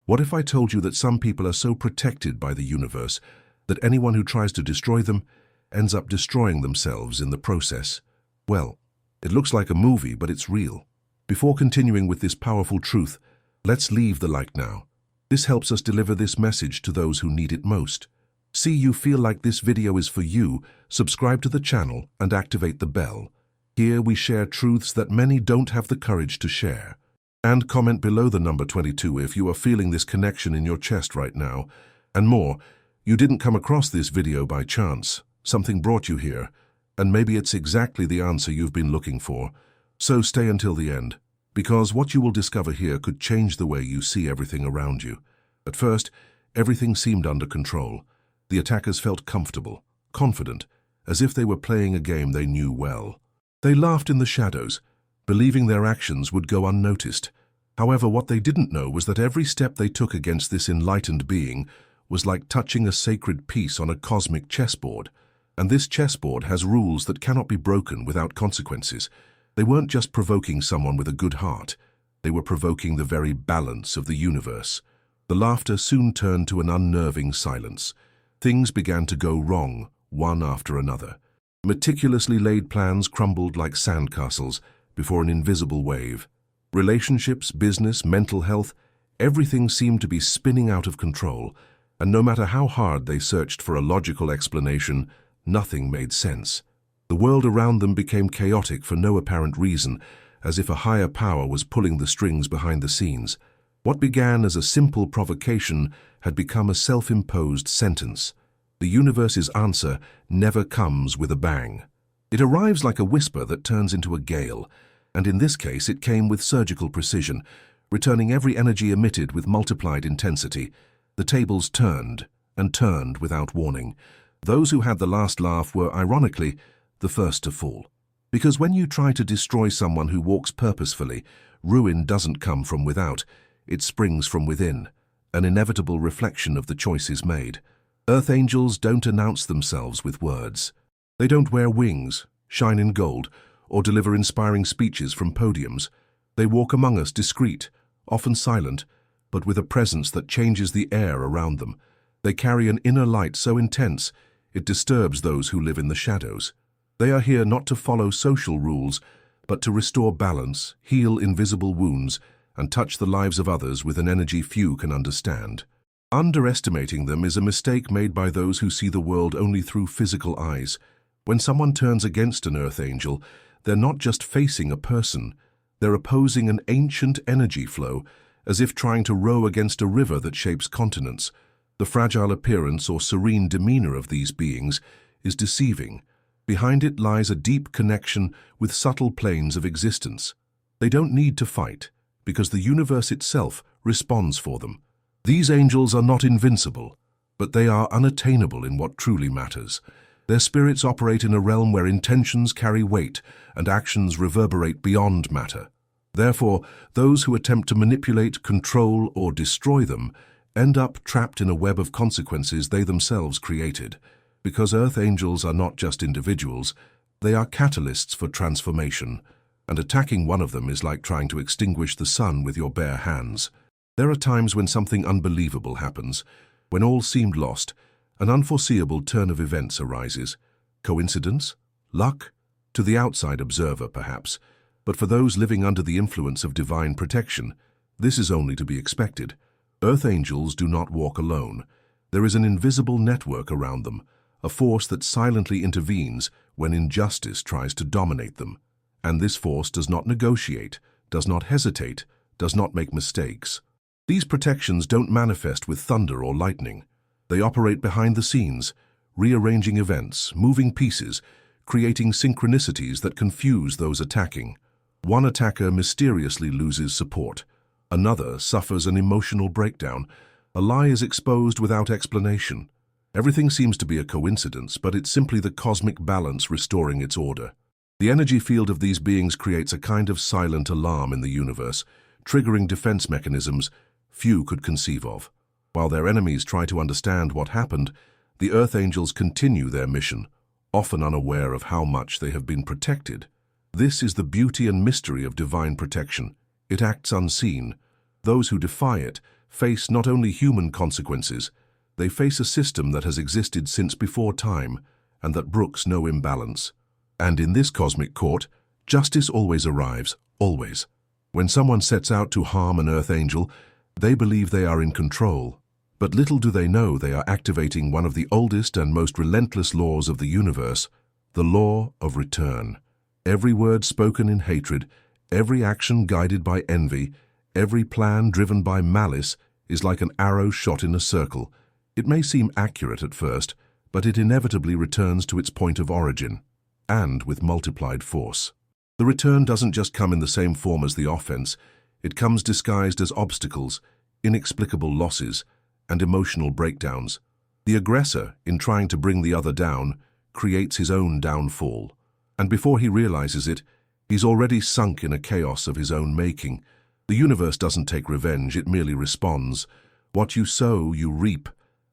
What if I told you that some people are so protected by the universe that anyone who tries to destroy them ends up destroying themselves in the process? Well, it looks like a movie, but it's real. Before continuing with this powerful truth, let's leave the like now. This helps us deliver this message to those who need it most. See you feel like this video is for you, subscribe to the channel and activate the bell. Here we share truths that many don't have the courage to share. And comment below the number 22 if you are feeling this connection in your chest right now. And more, you didn't come across this video by chance. Something brought you here, and maybe it's exactly the answer you've been looking for. So stay until the end, because what you will discover here could change the way you see everything around you. At first, everything seemed under control. The attackers felt comfortable, confident, as if they were playing a game they knew well. They laughed in the shadows, believing their actions would go unnoticed. However, what they didn't know was that every step they took against this enlightened being was like touching a sacred piece on a cosmic chessboard. And this chessboard has rules that cannot be broken without consequences. They weren't just provoking someone with a good heart. They were provoking the very balance of the universe. The laughter soon turned to an unnerving silence. Things began to go wrong, one after another. Meticulously laid plans crumbled like sandcastles before an invisible wave. Relationships, business, mental health, everything seemed to be spinning out of control, and no matter how hard they searched for a logical explanation, nothing made sense. The world around them became chaotic for no apparent reason, as if a higher power was pulling the strings behind the scenes. What began as a simple provocation had become a self-imposed sentence. The universe's answer never comes with a bang. It arrives like a whisper that turns into a gale, and in this case it came with surgical precision, returning every energy emitted with multiplied intensity. The tables turned, and turned without warning. Those who had the last laugh were, ironically, the first to fall. Because when you try to destroy someone who walks purposefully, ruin doesn't come from without, it springs from within, an inevitable reflection of the choices made. Earth angels don't announce themselves with words. They don't wear wings, shine in gold, or deliver inspiring speeches from podiums. They walk among us discreet, often silent, but with a presence that changes the air around them. They carry an inner light so intense, it disturbs those who live in the shadows. They are here not to follow social rules, but to restore balance, heal invisible wounds, and touch the lives of others with an energy few can understand. Underestimating them is a mistake made by those who see the world only through physical eyes. When someone turns against an earth angel, they're not just facing a person, they're opposing an ancient energy flow, as if trying to row against a river that shapes continents. The fragile appearance or serene demeanor of these beings is deceiving. Behind it lies a deep connection with subtle planes of existence. They don't need to fight, because the universe itself responds for them. These angels are not invincible, but they are unattainable in what truly matters. Their spirits operate in a realm where intentions carry weight and actions reverberate beyond matter. Therefore, those who attempt to manipulate, control, or destroy them end up trapped in a web of consequences they themselves created. Because earth angels are not just individuals, they are catalysts for transformation, and attacking one of them is like trying to extinguish the sun with your bare hands. There are times when something unbelievable happens. When all seemed lost, an unforeseeable turn of events arises. Coincidence? Luck? To the outside observer, perhaps. But for those living under the influence of divine protection, this is only to be expected. Earth angels do not walk alone. There is an invisible network around them, a force that silently intervenes when injustice tries to dominate them. And this force does not negotiate, does not hesitate, does not make mistakes. These protections don't manifest with thunder or lightning. They operate behind the scenes, rearranging events, moving pieces, creating synchronicities that confuse those attacking. One attacker mysteriously loses support. Another suffers an emotional breakdown. A lie is exposed without explanation. Everything seems to be a coincidence, but it's simply the cosmic balance restoring its order. The energy field of these beings creates a kind of silent alarm in the universe, triggering defense mechanisms few could conceive of. While their enemies try to understand what happened, the Earth Angels continue their mission, often unaware of how much they have been protected. This is the beauty and mystery of divine protection. It acts unseen. Those who defy it face not only human consequences, they face a system that has existed since before time and that brooks no imbalance. And in this cosmic court, justice always arrives, always. When someone sets out to harm an Earth Angel, they believe they are in control. But little do they know they are activating one of the oldest and most relentless laws of the universe, the law of return. Every word spoken in hatred, every action guided by envy, every plan driven by malice is like an arrow shot in a circle. It may seem accurate at first, but it inevitably returns to its point of origin, and with multiplied force. The return doesn't just come in the same form as the offense. It comes disguised as obstacles, inexplicable losses, and emotional breakdowns. The aggressor, in trying to bring the other down, creates his own downfall. And before he realizes it, he's already sunk in a chaos of his own making. The universe doesn't take revenge, it merely responds. What you sow, you reap.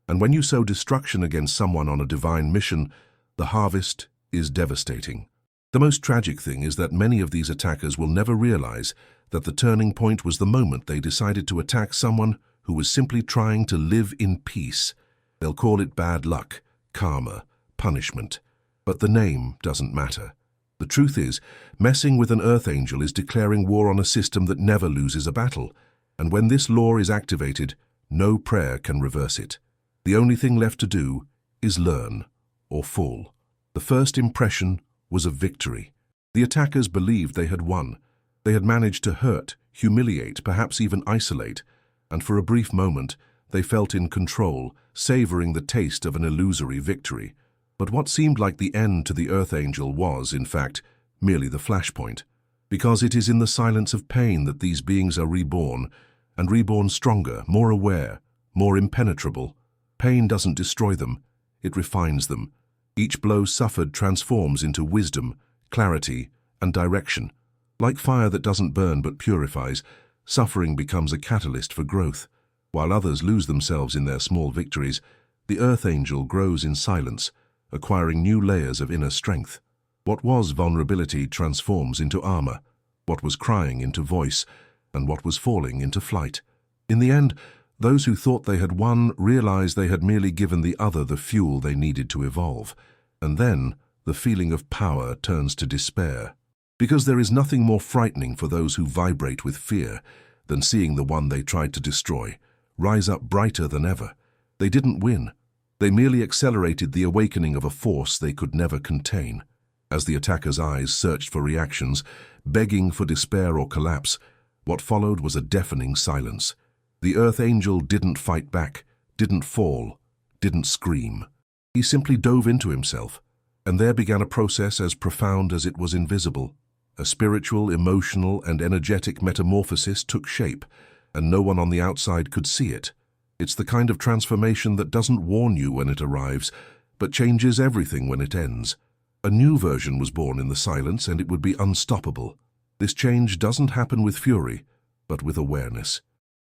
And when you sow destruction against someone on a divine mission, the harvest is devastating. The most tragic thing is that many of these attackers will never realize that the turning point was the moment they decided to attack someone who was simply trying to live in peace. They'll call it bad luck, karma, punishment. But the name doesn't matter. The truth is, messing with an Earth Angel is declaring war on a system that never loses a battle. And when this law is activated, no prayer can reverse it. The only thing left to do is learn or fall. The first impression was of victory. The attackers believed they had won. They had managed to hurt, humiliate, perhaps even isolate. And for a brief moment, they felt in control, savoring the taste of an illusory victory. But what seemed like the end to the Earth Angel was, in fact, merely the flashpoint. Because it is in the silence of pain that these beings are reborn, and reborn stronger, more aware, more impenetrable. Pain doesn't destroy them, it refines them. Each blow suffered transforms into wisdom, clarity, and direction. Like fire that doesn't burn but purifies, suffering becomes a catalyst for growth. While others lose themselves in their small victories, the Earth Angel grows in silence, acquiring new layers of inner strength. What was vulnerability transforms into armor, what was crying into voice, and what was falling into flight. In the end, those who thought they had won realized they had merely given the other the fuel they needed to evolve. And then, the feeling of power turns to despair. Because there is nothing more frightening for those who vibrate with fear than seeing the one they tried to destroy rise up brighter than ever. They didn't win. They merely accelerated the awakening of a force they could never contain. As the attacker's eyes searched for reactions, begging for despair or collapse, what followed was a deafening silence. The Earth Angel didn't fight back, didn't fall, didn't scream. He simply dove into himself, and there began a process as profound as it was invisible. A spiritual, emotional, and energetic metamorphosis took shape, and no one on the outside could see it. It's the kind of transformation that doesn't warn you when it arrives, but changes everything when it ends. A new version was born in the silence, and it would be unstoppable. This change doesn't happen with fury, but with awareness.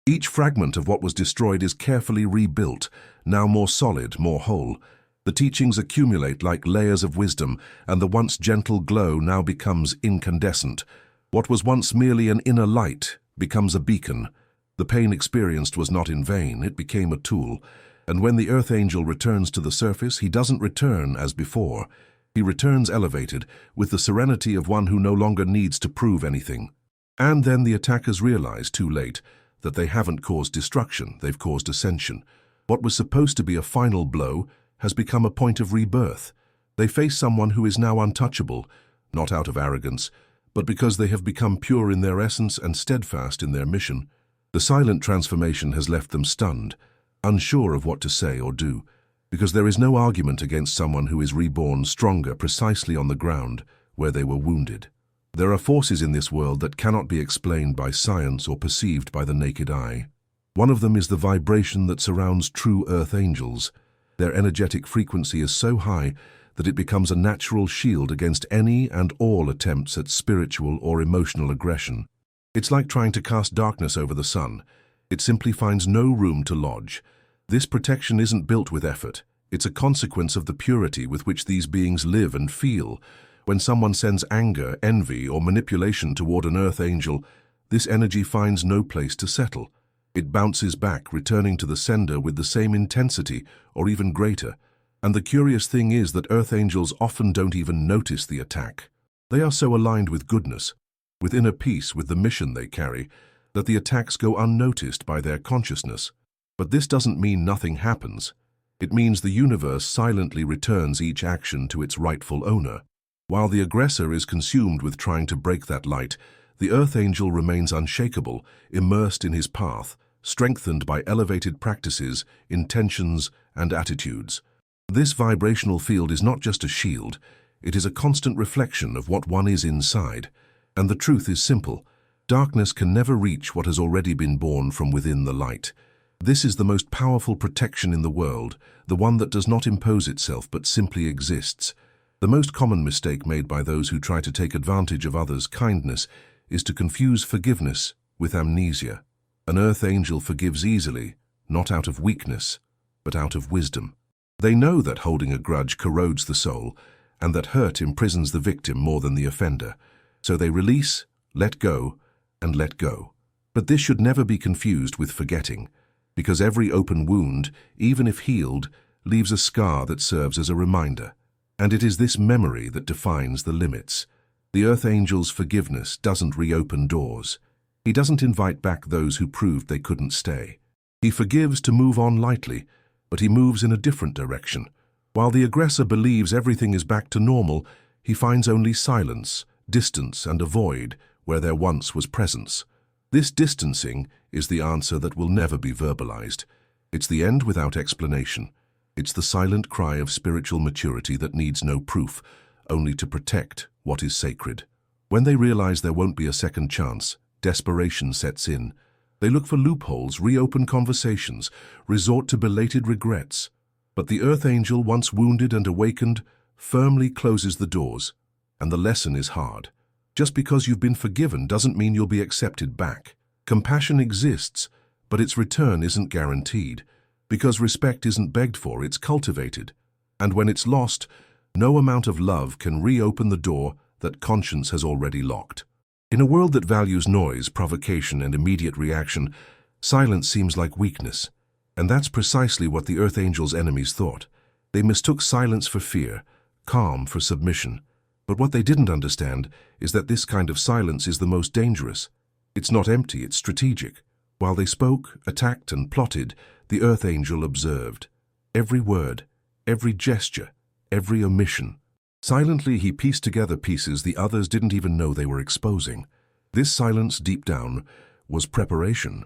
Each fragment of what was destroyed is carefully rebuilt, now more solid, more whole. The teachings accumulate like layers of wisdom, and the once gentle glow now becomes incandescent. What was once merely an inner light becomes a beacon. The pain experienced was not in vain, it became a tool. And when the Earth Angel returns to the surface, he doesn't return as before. He returns elevated, with the serenity of one who no longer needs to prove anything. And then the attackers realize, too late, that they haven't caused destruction, they've caused ascension. What was supposed to be a final blow has become a point of rebirth. They face someone who is now untouchable, not out of arrogance, but because they have become pure in their essence and steadfast in their mission. The silent transformation has left them stunned, unsure of what to say or do, because there is no argument against someone who is reborn stronger precisely on the ground where they were wounded. There are forces in this world that cannot be explained by science or perceived by the naked eye. One of them is the vibration that surrounds true Earth Angels. Their energetic frequency is so high that it becomes a natural shield against any and all attempts at spiritual or emotional aggression. It's like trying to cast darkness over the sun. It simply finds no room to lodge. This protection isn't built with effort. It's a consequence of the purity with which these beings live and feel. When someone sends anger, envy, or manipulation toward an Earth Angel, this energy finds no place to settle. It bounces back, returning to the sender with the same intensity or even greater. And the curious thing is that Earth Angels often don't even notice the attack. They are so aligned with goodness, with inner peace, with the mission they carry, that the attacks go unnoticed by their consciousness. But this doesn't mean nothing happens. It means the universe silently returns each action to its rightful owner. While the aggressor is consumed with trying to break that light, the Earth Angel remains unshakable, immersed in his path, strengthened by elevated practices, intentions, and attitudes. This vibrational field is not just a shield, it is a constant reflection of what one is inside. And the truth is simple: darkness can never reach what has already been born from within the light. This is the most powerful protection in the world, the one that does not impose itself but simply exists. The most common mistake made by those who try to take advantage of others' kindness is to confuse forgiveness with amnesia. An Earth Angel forgives easily, not out of weakness, but out of wisdom. They know that holding a grudge corrodes the soul, and that hurt imprisons the victim more than the offender. So they release, let go, and let go. But this should never be confused with forgetting, because every open wound, even if healed, leaves a scar that serves as a reminder. And it is this memory that defines the limits. The Earth Angel's forgiveness doesn't reopen doors. He doesn't invite back those who proved they couldn't stay. He forgives to move on lightly, but he moves in a different direction. While the aggressor believes everything is back to normal, he finds only silence, distance, and a void where there once was presence. This distancing is the answer that will never be verbalized. It's the end without explanation. It's the silent cry of spiritual maturity that needs no proof, only to protect what is sacred. When they realize there won't be a second chance, desperation sets in. They look for loopholes, reopen conversations, resort to belated regrets. But the Earth Angel, once wounded and awakened, firmly closes the doors. And the lesson is hard. Just because you've been forgiven doesn't mean you'll be accepted back. Compassion exists, but its return isn't guaranteed. Because respect isn't begged for, it's cultivated. And when it's lost, no amount of love can reopen the door that conscience has already locked. In a world that values noise, provocation, and immediate reaction, silence seems like weakness. And that's precisely what the Earth Angel's enemies thought. They mistook silence for fear, calm for submission. But what they didn't understand is that this kind of silence is the most dangerous. It's not empty, it's strategic. While they spoke, attacked, and plotted, the Earth Angel observed. Every word, every gesture, every omission. Silently he pieced together pieces the others didn't even know they were exposing. This silence, deep down, was preparation.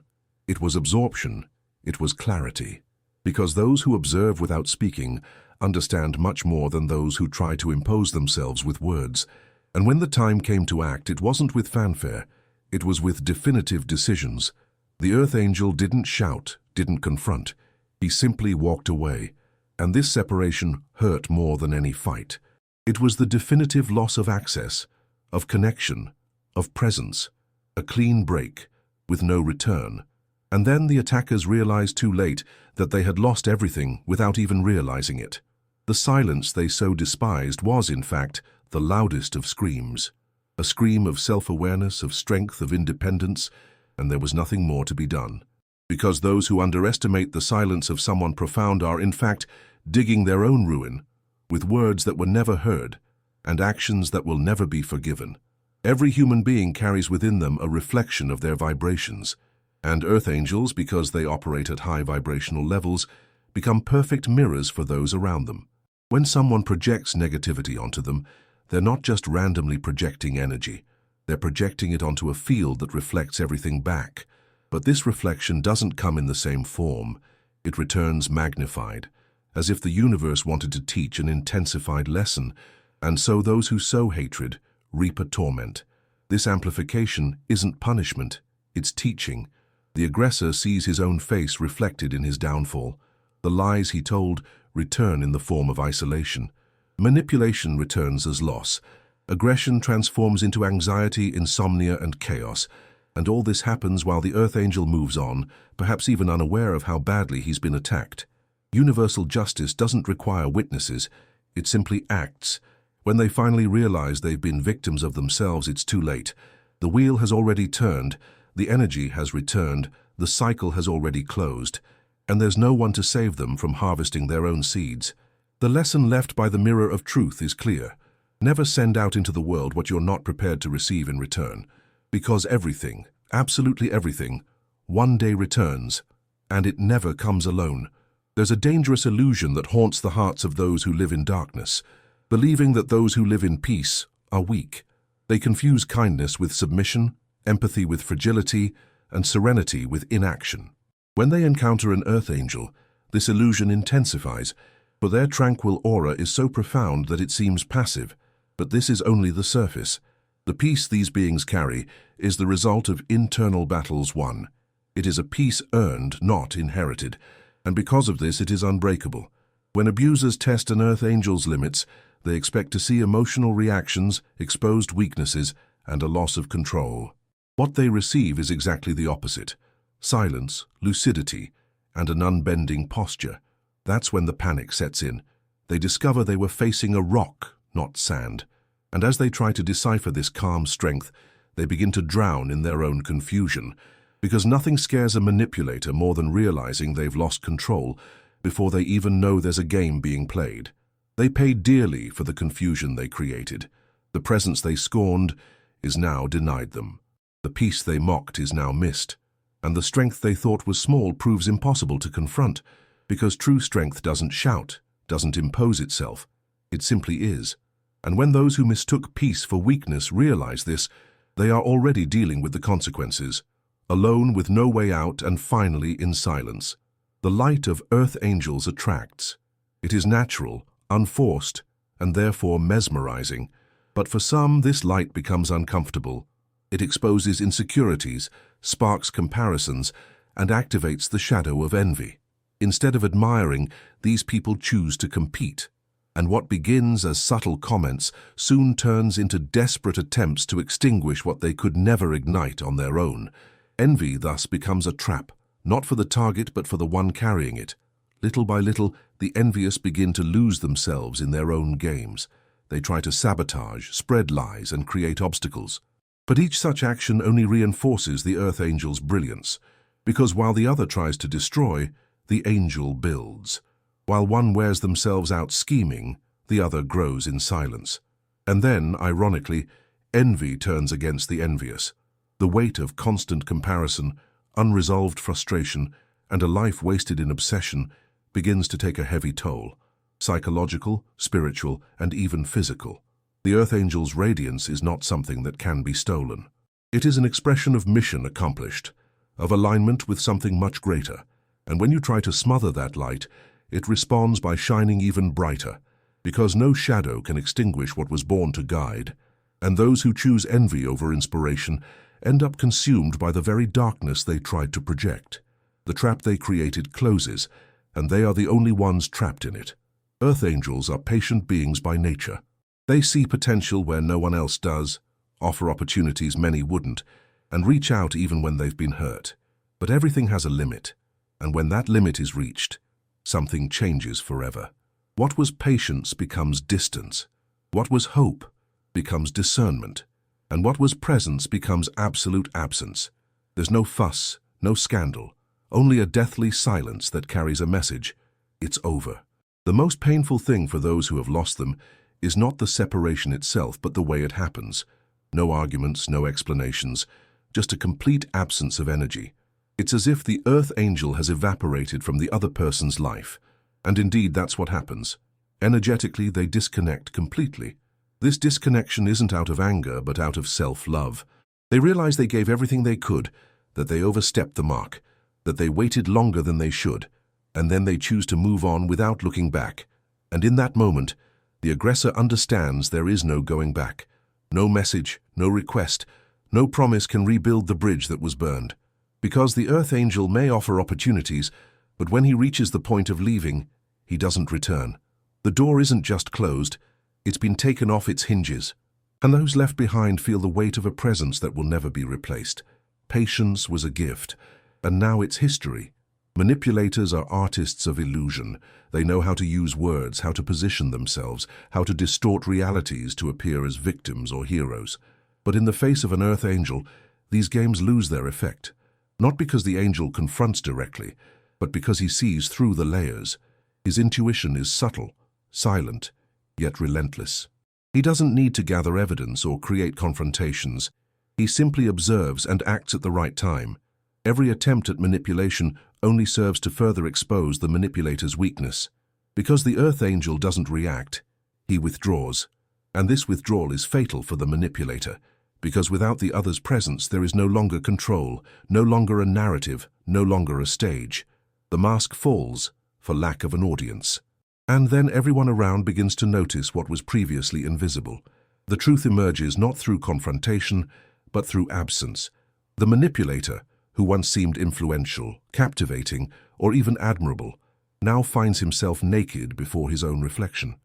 It was absorption. It was clarity. Because those who observe without speaking understand much more than those who try to impose themselves with words. And when the time came to act, it wasn't with fanfare. It was with definitive decisions. The Earth Angel didn't shout, didn't confront. He simply walked away. And this separation hurt more than any fight. It was the definitive loss of access, of connection, of presence, a clean break, with no return. And then the attackers realized too late that they had lost everything without even realizing it. The silence they so despised was, in fact, the loudest of screams. A scream of self-awareness, of strength, of independence, and there was nothing more to be done. Because those who underestimate the silence of someone profound are, in fact, digging their own ruin, with words that were never heard, and actions that will never be forgiven. Every human being carries within them a reflection of their vibrations, and Earth Angels, because they operate at high vibrational levels, become perfect mirrors for those around them. When someone projects negativity onto them, they're not just randomly projecting energy, they're projecting it onto a field that reflects everything back. But this reflection doesn't come in the same form. It returns magnified, as if the universe wanted to teach an intensified lesson, and so those who sow hatred reap a torment. This amplification isn't punishment, it's teaching. The aggressor sees his own face reflected in his downfall. The lies he told return in the form of isolation. Manipulation returns as loss. Aggression transforms into anxiety, insomnia, and chaos. And all this happens while the Earth Angel moves on, perhaps even unaware of how badly he's been attacked. Universal justice doesn't require witnesses, it simply acts. When they finally realize they've been victims of themselves, it's too late. The wheel has already turned, the energy has returned, the The cycle has already closed, and there's no one to save them from harvesting their own seeds. The lesson left by the mirror of truth is clear. Never send out into the world what you're not prepared to receive in return, because everything, absolutely everything, one day returns, and it never comes alone. There's a dangerous illusion that haunts the hearts of those who live in darkness, believing that those who live in peace are weak. They confuse kindness with submission, empathy with fragility, and serenity with inaction. When they encounter an earth angel, this illusion intensifies, for their tranquil aura is so profound that it seems passive. But this is only the surface. The peace these beings carry is the result of internal battles won. It is a peace earned, not inherited, and because of this it is unbreakable. When abusers test an earth angel's limits, they expect to see emotional reactions, exposed weaknesses, and a loss of control. What they receive is exactly the opposite: silence, lucidity, and an unbending posture. That's when the panic sets in. They discover they were facing a rock, not sand. And as they try to decipher this calm strength, they begin to drown in their own confusion, because nothing scares a manipulator more than realizing they've lost control before they even know there's a game being played. They pay dearly for the confusion they created. The presence they scorned is now denied them. The peace they mocked is now missed, and the strength they thought was small proves impossible to confront, because true strength doesn't shout, doesn't impose itself. It simply is. And when those who mistook peace for weakness realize this, they are already dealing with the consequences, alone with no way out and finally in silence. The light of earth angels attracts. It is natural, unforced, and therefore mesmerizing. But for some, this light becomes uncomfortable. It exposes insecurities, sparks comparisons, and activates the shadow of envy. Instead of admiring, these people choose to compete. And what begins as subtle comments soon turns into desperate attempts to extinguish what they could never ignite on their own. Envy thus becomes a trap, not for the target but for the one carrying it. Little by little, the envious begin to lose themselves in their own games. They try to sabotage, spread lies, and create obstacles. But each such action only reinforces the earth angel's brilliance, because while the other tries to destroy, the angel builds. While one wears themselves out scheming, the other grows in silence. And then, ironically, envy turns against the envious. The weight of constant comparison, unresolved frustration, and a life wasted in obsession begins to take a heavy toll, psychological, spiritual, and even physical. The earth angel's radiance is not something that can be stolen. It is an expression of mission accomplished, of alignment with something much greater. And when you try to smother that light, it responds by shining even brighter, because no shadow can extinguish what was born to guide. And those who choose envy over inspiration end up consumed by the very darkness they tried to project. The trap they created closes, and they are the only ones trapped in it. Earth angels are patient beings by nature. They see potential where no one else does, offer opportunities many wouldn't, and reach out even when they've been hurt. But everything has a limit, and when that limit is reached, something changes forever. What was patience becomes distance. What was hope becomes discernment. And what was presence becomes absolute absence. There's no fuss, no scandal, only a deathly silence that carries a message. It's over. The most painful thing for those who have lost them is not the separation itself, but the way it happens. No arguments, no explanations, just a complete absence of energy. It's as if the earth angel has evaporated from the other person's life. And indeed, that's what happens. Energetically, they disconnect completely. This disconnection isn't out of anger, but out of self-love. They realize they gave everything they could, that they overstepped the mark, that they waited longer than they should, and then they choose to move on without looking back. And in that moment, the aggressor understands there is no going back. No message, no request, no promise can rebuild the bridge that was burned. Because the earth angel may offer opportunities, but when he reaches the point of leaving, he doesn't return. The door isn't just closed, it's been taken off its hinges. And those left behind feel the weight of a presence that will never be replaced. Patience was a gift, and now it's history. Manipulators are artists of illusion. They know how to use words, how to position themselves, how to distort realities to appear as victims or heroes. But in the face of an earth angel, these games lose their effect. Not because the angel confronts directly, but because he sees through the layers. His intuition is subtle, silent, yet relentless. He doesn't need to gather evidence or create confrontations. He simply observes and acts at the right time. Every attempt at manipulation only serves to further expose the manipulator's weakness. Because the earth angel doesn't react, he withdraws. And this withdrawal is fatal for the manipulator, because without the other's presence there is no longer control, no longer a narrative, no longer a stage. The mask falls for lack of an audience. And then everyone around begins to notice what was previously invisible. The truth emerges not through confrontation, but through absence. The manipulator, who once seemed influential, captivating, or even admirable, now finds himself naked before his own reflection.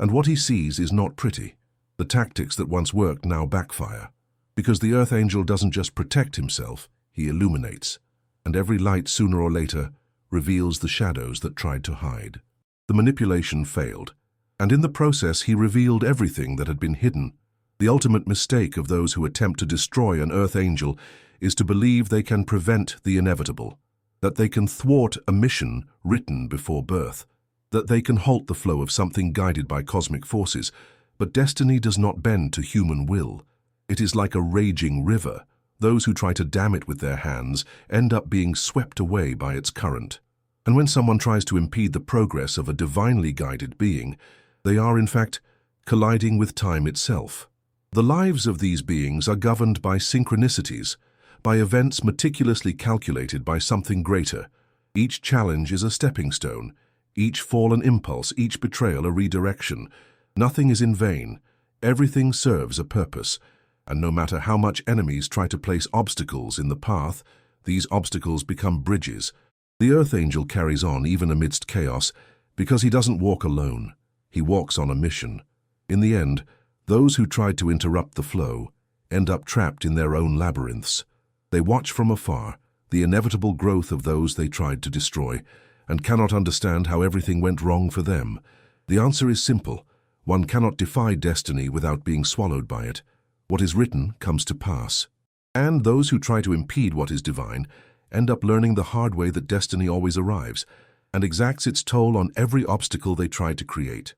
And what he sees is not pretty. The tactics that once worked now backfire. Because the earth angel doesn't just protect himself, he illuminates. And every light sooner or later reveals the shadows that tried to hide. The manipulation failed, and in the process he revealed everything that had been hidden. The ultimate mistake of those who attempt to destroy an earth angel is to believe they can prevent the inevitable, that they can thwart a mission written before birth, that they can halt the flow of something guided by cosmic forces. But destiny does not bend to human will. It is like a raging river. Those who try to dam it with their hands end up being swept away by its current. And when someone tries to impede the progress of a divinely guided being, they are, in fact, colliding with time itself. The lives of these beings are governed by synchronicities, by events meticulously calculated by something greater. Each challenge is a stepping stone, each fall an impulse, each betrayal a redirection. Nothing is in vain. Everything serves a purpose. And no matter how much enemies try to place obstacles in the path, these obstacles become bridges. The earth angel carries on even amidst chaos because he doesn't walk alone. He walks on a mission. In the end, those who tried to interrupt the flow end up trapped in their own labyrinths. They watch from afar the inevitable growth of those they tried to destroy and cannot understand how everything went wrong for them. The answer is simple. One cannot defy destiny without being swallowed by it. What is written comes to pass. And those who try to impede what is divine end up learning the hard way that destiny always arrives and exacts its toll on every obstacle they try to create.